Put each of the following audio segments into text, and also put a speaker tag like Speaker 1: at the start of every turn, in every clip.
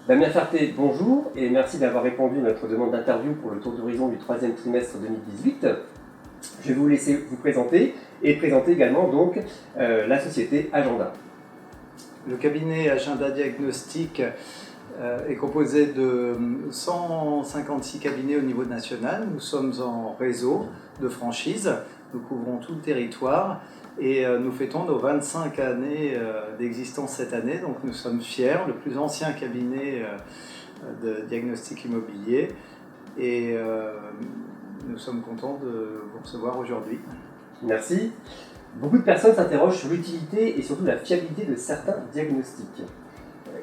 Speaker 1: Damien Ferté, bonjour et merci d'avoir répondu à notre demande d'interview pour le tour d'horizon du troisième trimestre 2018. Je vais vous laisser vous présenter et présenter également donc la société Agenda.
Speaker 2: Le cabinet Agenda Diagnostic est composé de 156 cabinets au niveau national. Nous sommes en réseau de franchise, nous couvrons tout le territoire et nous fêtons nos 25 années d'existence cette année. Donc nous sommes fiers, le plus ancien cabinet de diagnostic immobilier et nous sommes contents de vous recevoir aujourd'hui.
Speaker 1: Merci. Beaucoup de personnes s'interrogent sur l'utilité et surtout la fiabilité de certains diagnostics.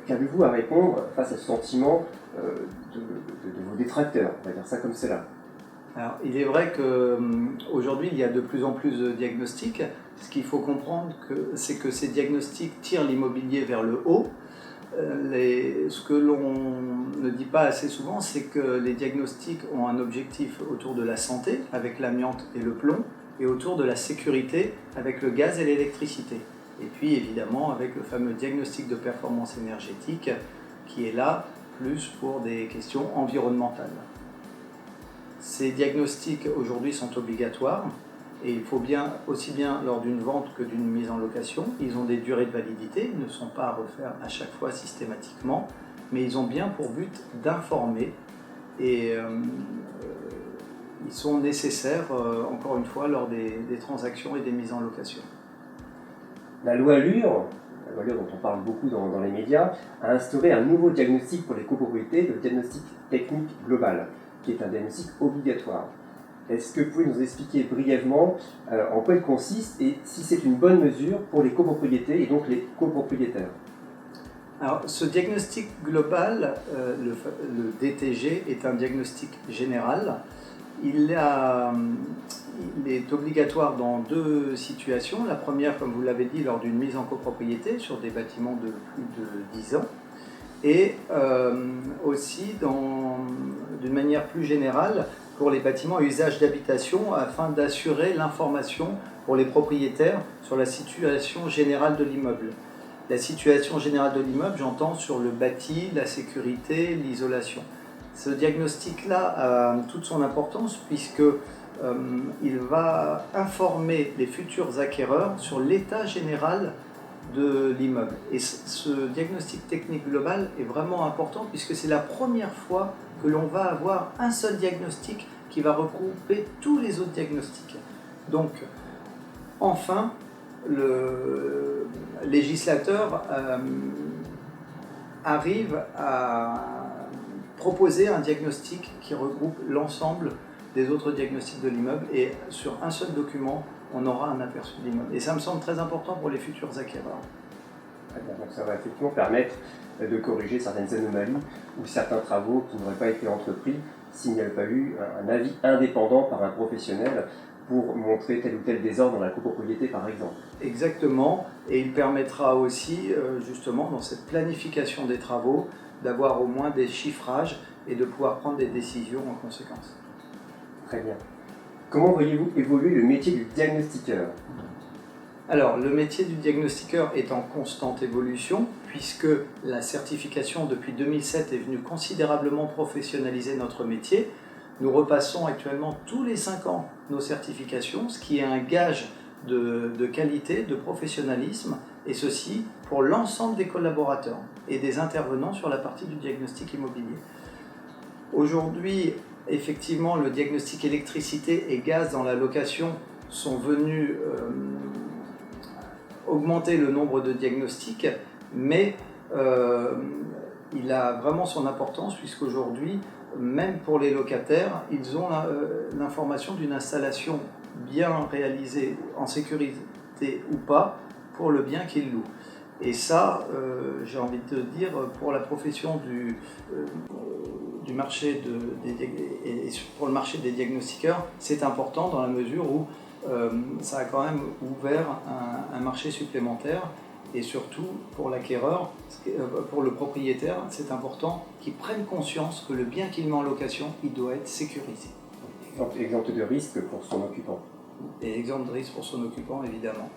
Speaker 1: Qu'avez-vous à répondre face à ce sentiment de vos détracteurs, on va dire ça comme cela?
Speaker 2: Alors, il est vrai qu'aujourd'hui, il y a de plus en plus de diagnostics. Ce qu'il faut comprendre, c'est que ces diagnostics tirent l'immobilier vers le haut. Ce que l'on ne dit pas assez souvent, c'est que les diagnostics ont un objectif autour de la santé, avec l'amiante et le plomb, et autour de la sécurité, avec le gaz et l'électricité. Et puis, évidemment, avec le fameux diagnostic de performance énergétique, qui est là plus pour des questions environnementales. Ces diagnostics aujourd'hui sont obligatoires et il faut bien, aussi bien lors d'une vente que d'une mise en location. Ils ont des durées de validité, ils ne sont pas à refaire à chaque fois systématiquement, mais ils ont bien pour but d'informer et ils sont nécessaires, encore une fois, lors des transactions et des mises en location.
Speaker 1: La loi Allure dont on parle beaucoup dans les médias, a instauré un nouveau diagnostic pour les copropriétés, le diagnostic technique global, qui est un diagnostic obligatoire. Est-ce que vous pouvez nous expliquer brièvement en quoi il consiste et si c'est une bonne mesure pour les copropriétés et donc les copropriétaires?
Speaker 2: Alors, ce diagnostic global, le DTG, est un diagnostic général. Il est obligatoire dans deux situations. La première, comme vous l'avez dit, lors d'une mise en copropriété sur des bâtiments de plus de 10 ans. Et aussi, d'une manière plus générale, pour les bâtiments à usage d'habitation, afin d'assurer l'information pour les propriétaires sur la situation générale de l'immeuble. La situation générale de l'immeuble, j'entends sur le bâti, la sécurité, l'isolation. Ce diagnostic-là a toute son importance puisque il va informer les futurs acquéreurs sur l'état général de l'immeuble. Et ce diagnostic technique global est vraiment important puisque c'est la première fois que l'on va avoir un seul diagnostic qui va regrouper tous les autres diagnostics. Donc, enfin, le législateur arrive à proposer un diagnostic qui regroupe l'ensemble des autres diagnostics de l'immeuble et sur un seul document, on aura un aperçu de l'immeuble. Et ça me semble très important pour les futurs acquéreurs.
Speaker 1: Donc ça va effectivement permettre de corriger certaines anomalies ou certains travaux qui n'auraient pas été entrepris s'il n'y avait pas eu un avis indépendant par un professionnel pour montrer tel ou tel désordre dans la copropriété par exemple.
Speaker 2: Exactement, et il permettra aussi justement dans cette planification des travaux d'avoir au moins des chiffrages et de pouvoir prendre des décisions en conséquence.
Speaker 1: Très bien. Comment voyez-vous évoluer le métier du diagnostiqueur ?
Speaker 2: Alors, le métier du diagnostiqueur est en constante évolution, puisque la certification depuis 2007 est venue considérablement professionnaliser notre métier. Nous repassons actuellement tous les 5 ans nos certifications, ce qui est un gage de qualité, de professionnalisme, et ceci pour l'ensemble des collaborateurs et des intervenants sur la partie du diagnostic immobilier. Aujourd'hui, effectivement, le diagnostic électricité et gaz dans la location sont venus augmenter le nombre de diagnostics, mais il a vraiment son importance puisqu'aujourd'hui, même pour les locataires, ils ont l'information d'une installation bien réalisée en sécurité ou pas pour le bien qu'ils louent. Et ça, j'ai envie de dire, pour la profession du marché et pour le marché des diagnostiqueurs, c'est important dans la mesure où ça a quand même ouvert un marché supplémentaire et surtout pour l'acquéreur, pour le propriétaire, c'est important qu'il prenne conscience que le bien qu'il met en location, il doit être sécurisé.
Speaker 1: Exempt de risque pour son occupant.
Speaker 2: Et exempt de risque pour son occupant, évidemment.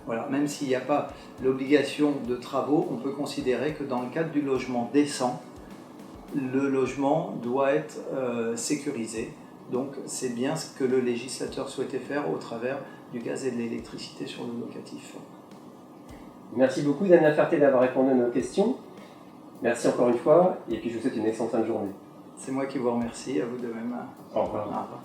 Speaker 2: Voilà, même s'il n'y a pas l'obligation de travaux, on peut considérer que dans le cadre du logement décent, le logement doit être sécurisé. Donc c'est bien ce que le législateur souhaitait faire au travers du gaz et de l'électricité sur le locatif.
Speaker 1: Merci beaucoup Damien Ferté d'avoir répondu à nos questions. Merci encore une fois, et puis je vous souhaite une excellente fin de journée.
Speaker 2: C'est moi qui vous remercie, à vous de même.
Speaker 1: Au revoir.
Speaker 2: Au revoir.